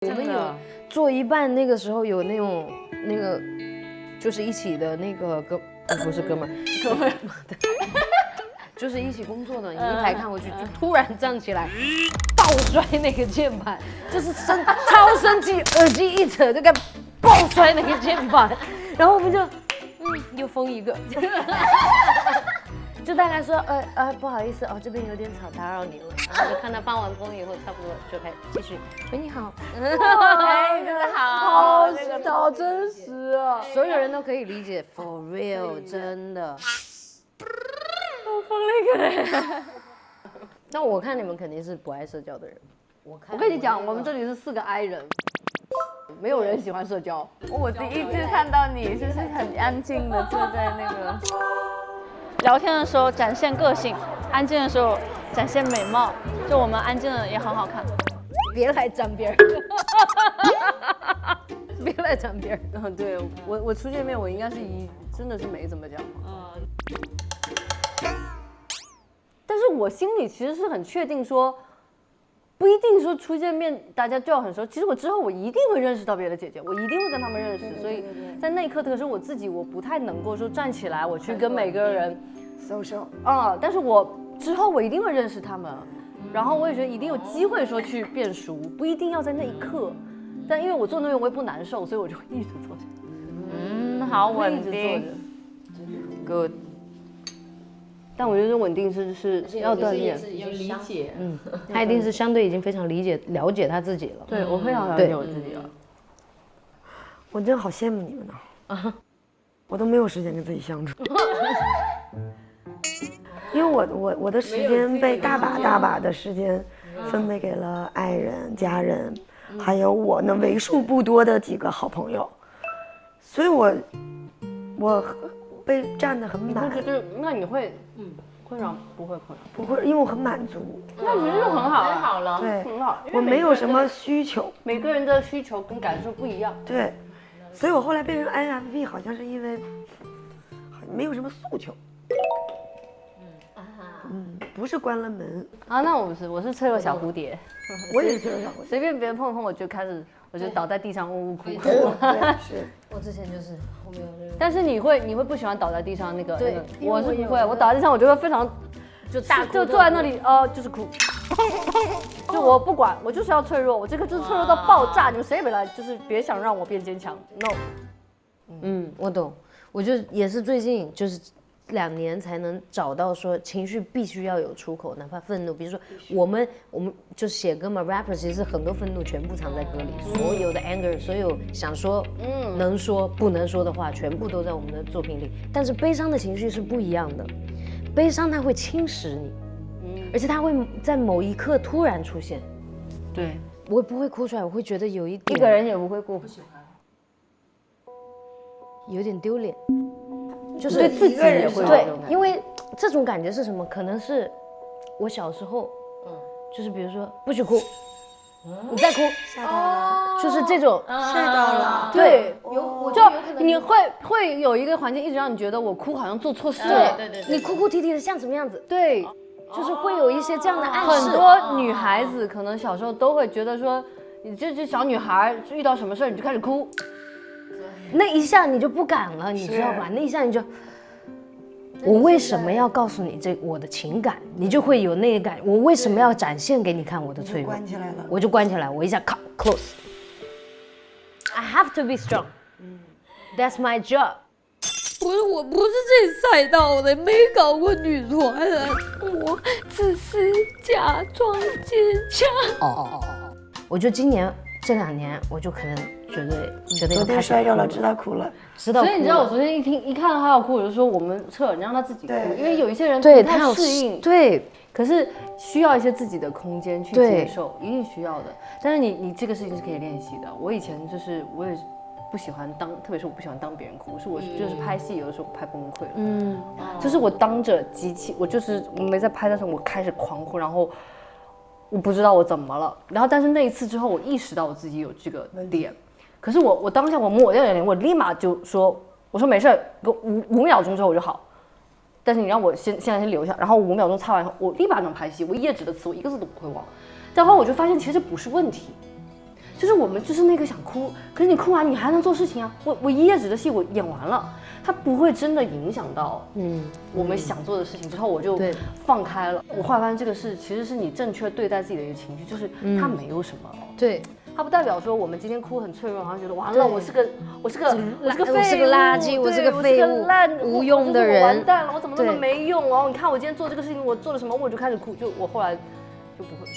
我们有做一半，那个时候有那种就是一起的那个不是哥们儿，就是一起工作的，你一排看过去就突然站起来，爆摔那个键盘，就是超生气，耳机一扯就该爆摔那个键盘，然后我们就又封一个。就大概说不好意思哦，这边有点吵，打扰您了。然后就看他放完风以后，差不多就开始继续。喂，你好。哎，真的好，好真实啊！所有人都可以理解 ，for real， 真的。我疯了一个人。但我看你们肯定是不爱社交的人。我跟你讲，我们这里是4个 I 人，没有人喜欢社交。我第一次看到你，就是很安静的坐在那个。聊天的时候展现个性，安静的时候展现美貌。就我们安静的也很好看。别来沾边儿，别来沾边儿。对我初见面，我应该是真的是没怎么讲话。但是我心里其实是很确定说，不一定说初见面大家就要很熟。其实我之后我一定会认识到别的姐姐，我一定会跟她们认识。所以在那一刻，可是我自己我不太能够说站起来，我去跟每个人 social 啊。但是我之后我一定会认识他们，然后我也觉得一定有机会说去变熟，不一定要在那一刻。但因为我坐那边我也不难受，所以我就会一直坐着。好稳定。Good。但我觉得这稳定是要锻炼，要理解，他一定是相对已经非常了解他自己了。对，我非常了解我自己了。我真好羡慕你们呢，我都没有时间跟自己相处，因为我的时间被大把的时间分配给了爱人、家人，还有我那为数不多的几个好朋友，所以我被占得很满。那你会困扰？不会困扰，不会，因为我很满足。那其实就很好，很好了。对，很好。我没有什么需求，每个人的需求跟感受不一样。对，所以我后来变成 INFP 好像是因为没有什么诉求。不是关了门啊，那我是脆弱小蝴蝶，我也是脆弱小蝴蝶，随便别人碰我就倒在地上呜呜哭。对，是。我之前就是后面有但是你会不喜欢倒在地上那个？对，我是不会，我倒在地上我就会非常就坐在那里就是哭，就我不管，我就是要脆弱，我这个就是脆弱到爆炸，你们谁也别来，就是别想让我变坚强 ，no。我懂，我就也是最近就是2年才能找到说情绪必须要有出口，哪怕愤怒，比如说我们就写歌嘛 ，rapper 其实很多愤怒全部藏在歌里，所有的 anger， 所有想说能说不能说的话，全部都在我们的作品里。但是悲伤的情绪是不一样的，悲伤它会侵蚀你，而且它会在某一刻突然出现。对，我不会哭出来，我会觉得有一点一个人也不会过，有点丢脸。就是对自己也会对，因为这种感觉是什么？可能是我小时候，就是比如说不许哭，你再哭吓到了，就是这种吓到了。对，就我有可能你会有一个环境一直让你觉得我哭好像做错事对了，你哭哭啼啼的像什么样子？对，就是会有一些这样的暗示。很多女孩子可能小时候都会觉得说，你这小女孩遇到什么事儿你就开始哭。那一下你就不敢了，你知道吧？那一下你就，我为什么要告诉你我的情感？你就会有那个感，我为什么要展现给你看我的脆弱？关起来了，我就关起来，我一下靠 close。I have to be strong. That's my job. 我不是这里赛道的，没搞过女团啊，我只是假装坚强。我就今年这2年，我就可能觉得昨天摔着了，知道哭了。知道哭了。所以你知道我昨天一看到他要哭，我就说我们撤，你让他自己哭，对因为有一些人对不太他适应，对，可是需要一些自己的空间去接受，一定需要的。但是你这个事情是可以练习的。我以前就是我也不喜欢特别是我不喜欢当别人哭，我就是拍戏有的时候拍崩溃了，就是我当着机器，我没在拍的时候我开始狂哭，然后我不知道我怎么了，然后但是那一次之后我意识到我自己有这个点，可是我当下我抹掉眼泪，我立马就说我说没事，给我5秒钟之后我就好。但是你让我现在先留下，然后5秒钟擦完以后，我立马能拍戏，我1页纸的词我一个字都不会忘。但后来我就发现其实这不是问题，就是我们就是那个想哭，可是你哭完你还能做事情啊。我1页纸的戏我演完了，它不会真的影响到我们想做的事情，之后我就放开了。我后来发现这个其实是你正确对待自己的一个情绪，就是它没有什么。对。它不代表说我们今天哭很脆弱，然后觉得完了，我是个废物，我是个垃圾，我是个废物，无用的人，完蛋了，我怎么那么没用哦？你看我今天做这个事情，我做了什么，我就开始哭，我后来就不会。